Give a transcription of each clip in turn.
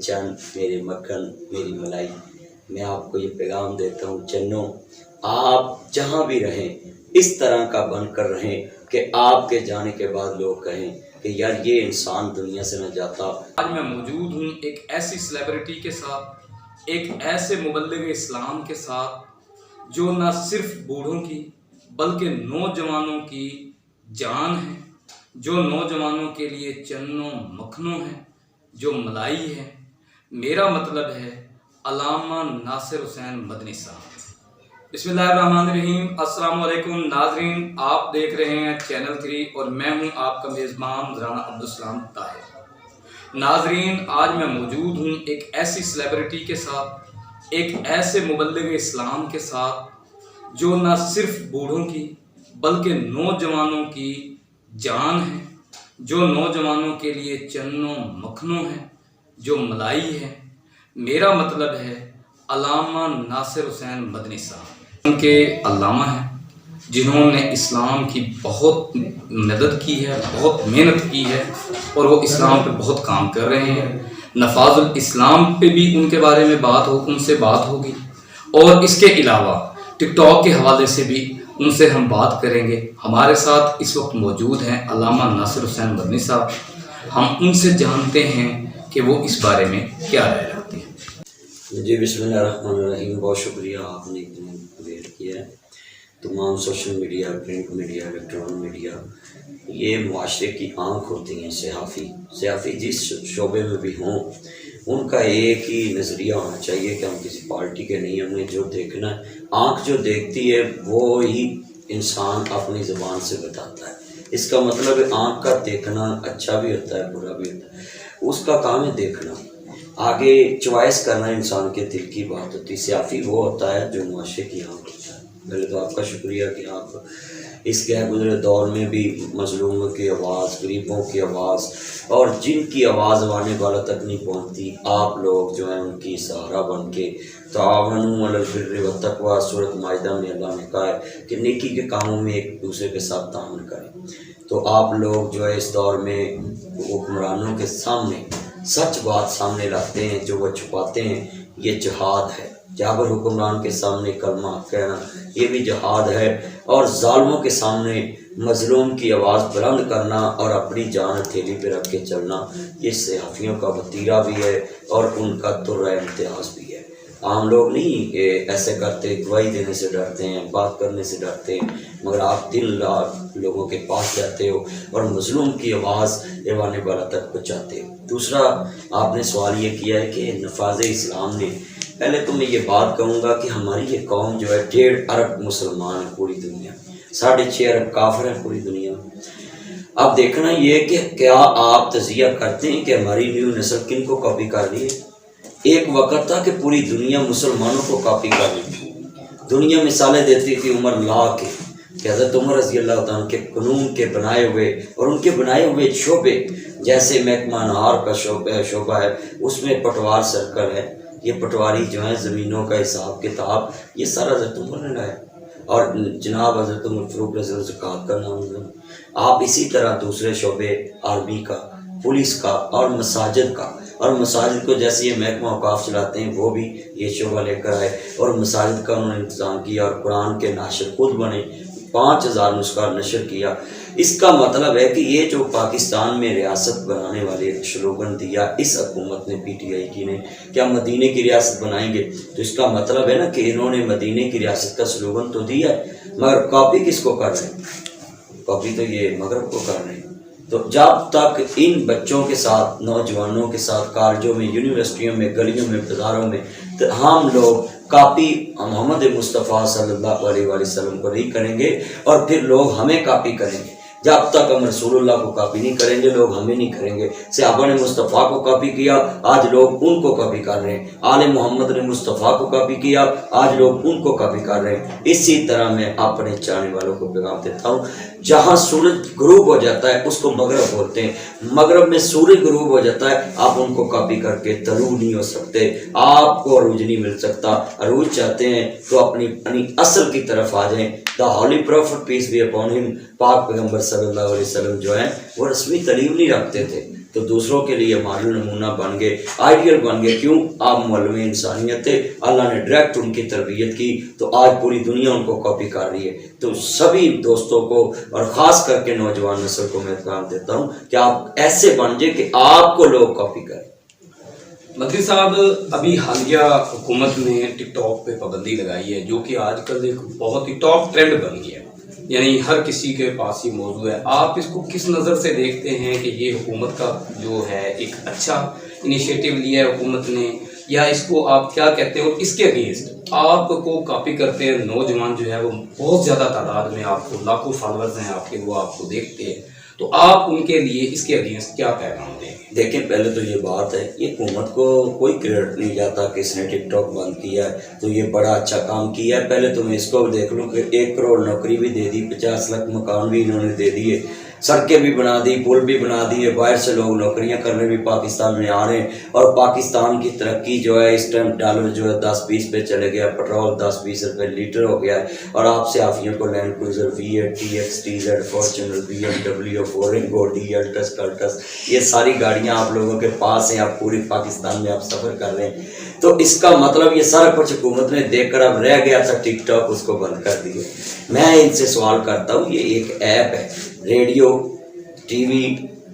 چند، میرے مکھن، میری ملائی، میں آپ کو یہ پیغام دیتا ہوں چنوں، آپ جہاں بھی رہیں اس طرح کا بن کر رہیں کہ آپ کے جانے کے بعد لوگ کہیں کہ یار یہ انسان دنیا سے نہ جاتا۔ آج میں موجود ہوں ایک ایسی سیلیبریٹی کے ساتھ، ایک ایسے مبلغ اسلام کے ساتھ جو نہ صرف بوڑھوں کی بلکہ نوجوانوں کی جان ہے، جو نوجوانوں کے لیے چنوں مکھنوں ہے، جو ملائی ہے۔ میرا مطلب ہے علامہ ناصر حسین مدنی صاحب۔ بسم اللہ الرحمن الرحیم۔ السلام علیکم ناظرین، آپ دیکھ رہے ہیں چینل 3 اور میں ہوں آپ کا میزبان رانا عبدالسلام طاہر۔ ناظرین، آج میں موجود ہوں ایک ایسی سیلیبریٹی کے ساتھ، ایک ایسے مبلغ اسلام کے ساتھ جو نہ صرف بوڑھوں کی بلکہ نوجوانوں کی جان ہے، جو نوجوانوں کے لیے چنوں مکھنوں ہے، جو ملائی ہے۔ میرا مطلب ہے علامہ ناصر حسین مدنی صاحب۔ ان کے علامہ ہیں جنہوں نے اسلام کی بہت مدد کی ہے، بہت محنت کی ہے اور وہ اسلام پہ بہت کام کر رہے ہیں۔ نفاذ الاسلام پہ بھی ان کے بارے میں ان سے بات ہوگی، اور اس کے علاوہ ٹک ٹاک کے حوالے سے بھی ان سے ہم بات کریں گے۔ ہمارے ساتھ اس وقت موجود ہیں علامہ ناصر حسین مدنی صاحب۔ ہم ان سے جانتے ہیں کہ وہ اس بارے میں کیا رائے رکھتے ہیں۔ جی بسم اللہ الرحمن الرحیم، بہت شکریہ آپ نے اتنا ویٹ کیا ہے۔ تمام social media, print media, electronic media, یہ معاشرے کی آنکھ ہوتی ہیں۔ صحافی جس شعبے میں بھی ہوں، ان کا ایک ہی نظریہ ہونا چاہیے کہ ہم کسی پارٹی کے نہیں، ہمیں جو دیکھنا ہے، آنکھ جو دیکھتی ہے وہ ہی انسان اپنی زبان سے بتاتا ہے۔ اس کا مطلب ہے آنکھ کا دیکھنا اچھا بھی ہوتا ہے، برا بھی ہوتا ہے، اس کا کام ہے دیکھنا۔ آگے چوائس کرنا انسان کے دل کی بات ہوتی ہے۔ صحافی وہ ہوتا ہے جو معاشرے کی آنکھ ہوتا ہے۔ پہلے تو آپ کا شکریہ کہ آپ اس گئے گزرے دور میں بھی مظلوموں کی آواز، غریبوں کی آواز، اور جن کی آواز آنے والا تک نہیں پہنچتی، آپ لوگ جو ہیں ان کی سہارا بن کے تعاونوا علی البر والتقوی، سورۃ مائدہ میں اللہ نے کہا ہے کہ نیکی کے کاموں میں ایک دوسرے کے ساتھ تعاون کریں۔ تو آپ لوگ جو ہے اس دور میں حکمرانوں کے سامنے سچ بات سامنے لاتے ہیں، جو وہ چھپاتے ہیں، یہ جہاد ہے۔ جابر حکمران کے سامنے کلمہ کہنا یہ بھی جہاد ہے، اور ظالموں کے سامنے مظلوم کی آواز بلند کرنا اور اپنی جان ہتھیلی پہ رکھ کے چلنا، یہ صحافیوں کا وتیرہ بھی ہے اور ان کا درہ امتیاز بھی ہے۔ عام لوگ نہیں ایسے کرتے، گواہی دینے سے ڈرتے ہیں، بات کرنے سے ڈرتے ہیں، مگر آپ دل لوگوں کے پاس جاتے ہو اور مظلوم کی آواز ایوان بالا تک پہنچاتے ہو۔ دوسرا آپ نے سوال یہ کیا ہے کہ نفاذ اسلام نے، پہلے تو میں یہ بات کہوں گا کہ ہماری یہ قوم جو ہے 1.5 ارب مسلمان ہے پوری دنیا، 6.5 ارب کافر ہیں پوری دنیا میں۔ اب دیکھنا یہ کہ کیا آپ تجزیہ کرتے ہیں کہ ہماری نیو نسل کن کو کاپی کر رہی ہے؟ ایک وقت تھا کہ پوری دنیا مسلمانوں کو کاپی کر رہی تھی۔ دنیا مثالیں دیتی تھی عمر لا کے، کہ حضرت عمر رضی اللہ عنہ کے قانون کے بنائے ہوئے اور ان کے بنائے ہوئے شعبے، جیسے محکمہ نہار کا شعبہ ہے، اس میں پٹوار سرکل ہے، یہ پٹواری جو ہیں زمینوں کا حساب کتاب، یہ سارا حضرت عمر نے لایا، اور جناب حضرت عمر فاروق رضی اللہ زکوٰۃ کا نام ہے۔ آپ اسی طرح دوسرے شعبے آرمی کا، پولیس کا اور مساجد کا، اور مساجد کو جیسے یہ محکمہ اوقاف چلاتے ہیں وہ بھی یہ شعبہ لے کر آئے اور مساجد کا انہوں نے انتظام کیا، اور قرآن کے ناشر خود بنے، 5000 نسخہ نشر کیا۔ اس کا مطلب ہے کہ یہ جو پاکستان میں ریاست بنانے والے سلوگن دیا اس حکومت نے، پی ٹی آئی کی نے، کہ ہم مدینے کی ریاست بنائیں گے، تو اس کا مطلب ہے نا کہ انہوں نے مدینے کی ریاست کا سلوگن تو دیا ہے، مگر کاپی کس کو کر رہے ہیں؟ کاپی تو یہ مغرب کو کر رہے ہیں۔ تو جب تک ان بچوں کے ساتھ، نوجوانوں کے ساتھ، کالجوں میں، یونیورسٹیوں میں، گلیوں میں، بازاروں میں ہم لوگ کاپی محمد مصطفیٰ صلی اللہ علیہ وآلہ وسلم کو نہیں کریں گے، اور پھر لوگ ہمیں کاپی کریں گے۔ جب تک ہم رسول اللہ کو کاپی نہیں کریں گے، لوگ ہمیں نہیں کریں گے۔ صحابہ نے مصطفیٰ کو کاپی کیا، آج لوگ ان کو کاپی کر رہے ہیں۔ آل محمد نے مصطفیٰ کو کاپی کیا، آج لوگ ان کو کاپی کر رہے ہیں۔ اسی طرح میں اپنے چاہنے والوں کو پیغام دیتا ہوں، جہاں سورج غروب ہو جاتا ہے اس کو مغرب بولتے ہیں، مغرب میں سورج غروب ہو جاتا ہے، آپ ان کو کاپی کر کے طلوع نہیں ہو سکتے، آپ کو عروج نہیں مل سکتا۔ عروج چاہتے ہیں تو اپنی اصل کی طرف آ جائیں۔ The holy prophet peace be upon him, پاک پیغمبر صلی اللہ علیہ وسلم جو ہیں وہ رسمی تعلیم نہیں رکھتے تھے، تو دوسروں کے لیے ماڈل نمونہ بن گئے، آئیڈیل بن گئے. کیوں؟ آپ معلم انسانیت تھے، اللہ نے ڈائریکٹ ان کی تربیت کی، تو آج پوری دنیا ان کو کاپی کر رہی ہے. تو سبھی دوستوں کو اور خاص کر کے نوجوان نسل کو میں پیغام دیتا ہوں کہ آپ ایسے بن جائیں کہ آپ کو لوگ کاپی کریں. مدری صاحب، ابھی حالیہ حکومت نے ٹک ٹاک پہ پابندی لگائی ہے، جو کہ آج کل ایک بہت ہی ٹاپ ٹرینڈ بن گیا ہے، یعنی ہر کسی کے پاس یہ موضوع ہے. آپ اس کو کس نظر سے دیکھتے ہیں کہ یہ حکومت کا جو ہے ایک اچھا انیشیٹو لیا ہے حکومت نے، یا اس کو آپ کیا کہتے ہیں؟ اور اس کے اگینسٹ آپ کو کاپی کرتے ہیں نوجوان جو ہے وہ بہت زیادہ تعداد میں، آپ کو لاکھوں فالوورز ہیں آپ کے، وہ آپ کو دیکھتے ہیں، تو آپ ان کے لیے اس کے اگینسٹ کیا پیغام دیں گے؟ دیکھیں، پہلے تو یہ بات ہے، یہ حکومت کو کوئی کریڈٹ نہیں جاتا کہ اس نے ٹک ٹاک بند کیا ہے تو یہ بڑا اچھا کام کیا ہے. پہلے تو میں اس کو دیکھ لوں کہ 1 کروڑ نوکری بھی دے دی، 50 لاکھ مکان بھی انہوں نے دے دیے، سڑکیں بھی بنا دی، پل بھی بنا دیے، باہر سے لوگ نوکریاں کرنے بھی پاکستان میں آ رہے ہیں. اور پاکستان کی ترقی جو ہے اس ٹائم ڈالر جو ہے 10-20 پہ چلے گیا، پیٹرول 10-20 روپے لیٹر ہو گیا ہے. اور آپ سے آفیوں کو Land Cruiser V8 TX TZ Fortuner BMW فورنگ گوڈی الٹس کلٹس یہ ساری گاڑیاں آپ لوگوں کے پاس ہیں، آپ پوری پاکستان میں آپ سفر کر رہے ہیں. تو اس کا مطلب یہ سارا کچھ حکومت نے دیکھ کر اب رہ گیا تھا ٹک ٹاک، اس کو بند کر دیا. میں ان سے سوال کرتا ہوں، یہ ایک ایپ ہے، radio, T V,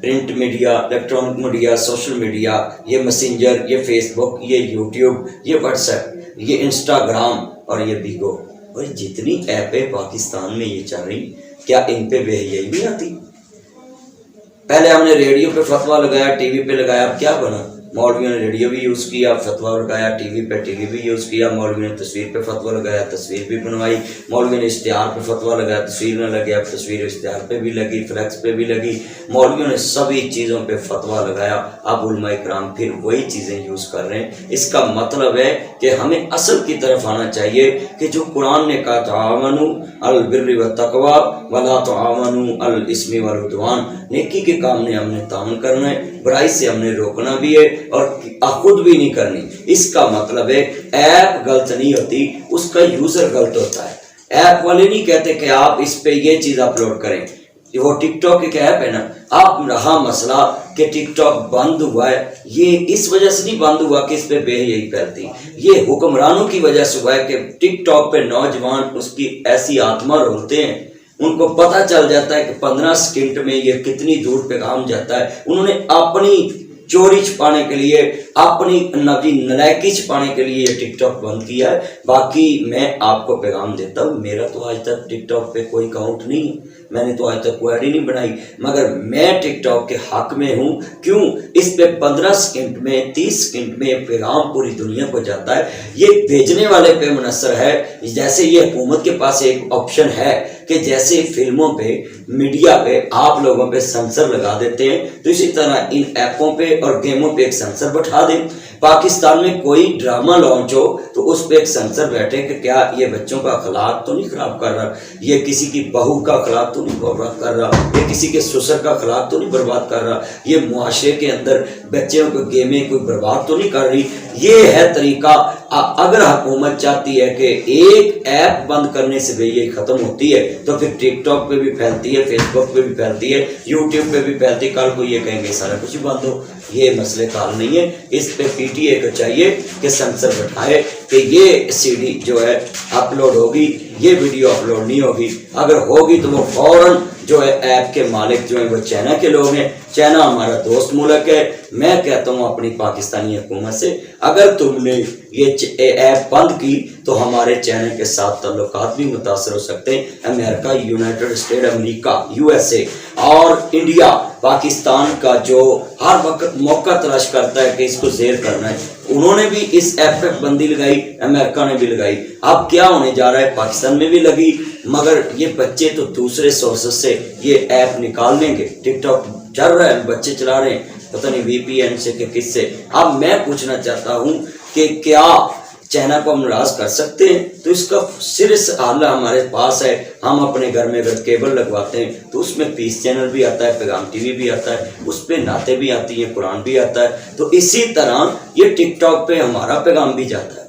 print media, electronic media, social media, یہ میسنجر، یہ فیس بک، یہ یوٹیوب، یہ واٹس ایپ، یہ انسٹاگرام اور یہ بیگو، اور جتنی ایپیں پاکستان میں یہ چل رہی، کیا ان پہ بے حیائی نہیں آتی؟ پہلے ہم نے ریڈیو پہ فتویٰ لگایا، ٹی وی پہ لگایا، اب کیا بنا؟ مولویوں نے ریڈیو بھی یوز کیا، فتویٰ لگایا، ٹی وی پہ ٹی وی بھی یوز کیا، مولویوں نے تصویر پہ فتویٰ لگایا، تصویر بھی بنوائی، مولویوں نے اشتہار پہ فتویٰ لگایا، تصویر نہ لگی، اب تصویر اشتہار پہ بھی لگی، فلیکس پہ بھی لگی، مولویوں نے سبھی چیزوں پہ فتویٰ لگایا. اب علماء کرام پھر وہی چیزیں یوز کر رہے ہیں. اس کا مطلب ہے کہ ہمیں اصل کی طرف آنا چاہیے کہ جو قرآن نے کہا تعاونوا علی البر والتقوی ولا تعاونوا علی الاثم والعدوان، نیکی کے کام میں ہم نے تعاون کرنا ہے، برائی سے ہم نے روکنا بھی ہے اور خود بھی نہیں کرنی. اس کا مطلب ہے ایپ غلط نہیں ہوتی، اس کا یوزر غلط ہوتا ہے. ایپ والے نہیں کہتے کہ آپ اس پہ یہ چیز اپلوڈ کریں، وہ ٹک ٹاک ایک ایپ ہے نا. آپ رہا مسئلہ کہ ٹک ٹاک بند ہوا ہے، یہ اس وجہ سے نہیں بند ہوا کہ اس پہ بے حیائی پھیلتی، یہ حکمرانوں کی وجہ سے ہوا ہے کہ ٹک ٹاک پہ نوجوان اس کی ایسی آتما رولتے ہیں، ان کو پتہ چل جاتا ہے کہ 15 سیکنڈ میں یہ کتنی دور پیغام جاتا ہے. انہوں نے اپنی چوری چھپانے کے لیے، اپنی نلائکی چھپانے کے لیے یہ ٹک ٹاک بند کیا ہے. باقی میں آپ کو پیغام دیتا ہوں، میرا تو آج تک ٹک ٹاک پہ کوئی اکاؤنٹ نہیں ہے، میں نے تو آج تک کوئی آئی ڈی نہیں بنائی، مگر میں ٹک ٹاک کے حق میں ہوں. کیوں؟ اس پہ 15 سیکنڈ میں 30 سیکنڈ میں پیغام پوری دنیا کو جاتا ہے. یہ بھیجنے والے پہ منحصر ہے. جیسے یہ حکومت کے پاس ایک آپشن ہے کہ جیسے فلموں پہ، میڈیا پہ آپ لوگوں پہ سنسر لگا دیتے ہیں، تو اسی طرح ان ایپوں پہ اور گیموں پہ ایک سنسر بٹھا دیں. پاکستان میں کوئی ڈرامہ لانچ ہو تو اس پہ ایک سنسر بیٹھے کہ کیا یہ بچوں کا اخلاق تو نہیں خراب کر رہا، یہ کسی کی بہو کا اخلاق تو نہیں برباد کر رہا، یہ کسی کے سسر کا اخلاق تو نہیں برباد کر رہا، یہ معاشرے کے اندر بچوں کو گیمیں کوئی برباد تو نہیں کر رہی. یہ ہے طریقہ. اگر حکومت چاہتی ہے کہ ایک ایپ بند کرنے سے بھی یہ ختم ہوتی ہے تو پھر ٹک ٹاک پہ بھی پھیلتی ہے، فیس بک پہ بھی پھیلتی ہے، یوٹیوب پہ بھی پھیلتی ہے. کل کو یہ کہیں گے سارا کچھ بند ہو. یہ مسئلے کا حل نہیں ہے. اس پہ PTA کو چاہیے کہ سنسر بٹھائے کہ یہ CD جو ہے اپلوڈ ہوگی، یہ ویڈیو اپلوڈ نہیں ہوگی. اگر ہوگی تو وہ فوراً جو ہے ایپ کے مالک جو ہیں وہ چائنا کے لوگ ہیں. چائنا ہمارا دوست ملک ہے. میں کہتا ہوں اپنی پاکستانی حکومت سے، اگر تم نے یہ ایپ بند کی تو ہمارے چائنا کے ساتھ تعلقات بھی متاثر ہو سکتے ہیں. امریکہ، یونائٹڈ اسٹیٹ امریکہ، USA اور انڈیا پاکستان کا جو ہر وقت موقع تلاش کرتا ہے کہ اس کو زیر کرنا ہے، انہوں نے بھی اس ایپ پہ بندی لگائی، امریکہ نے بھی لگائی. اب کیا ہونے جا رہا ہے؟ پاکستان میں بھی لگی، مگر یہ بچے تو دوسرے سورسز سے یہ ایپ نکال لیں گے. ٹک ٹاک چل رہا ہے، بچے چلا رہے ہیں، پتہ نہیں VPN سے کہ کس سے. اب میں پوچھنا چاہتا ہوں کہ کیا چائنا کو ہم ناراض کر سکتے ہیں؟ تو اس کا سرس حل ہمارے پاس ہے. ہم اپنے گھر میں اگر کیبل لگواتے ہیں تو اس میں پیس چینل بھی آتا ہے، پیغام TV بھی آتا ہے، اس پہ نعتیں بھی آتی ہیں، قرآن بھی آتا ہے. تو اسی طرح یہ ٹک ٹاک پہ ہمارا پیغام بھی جاتا ہے.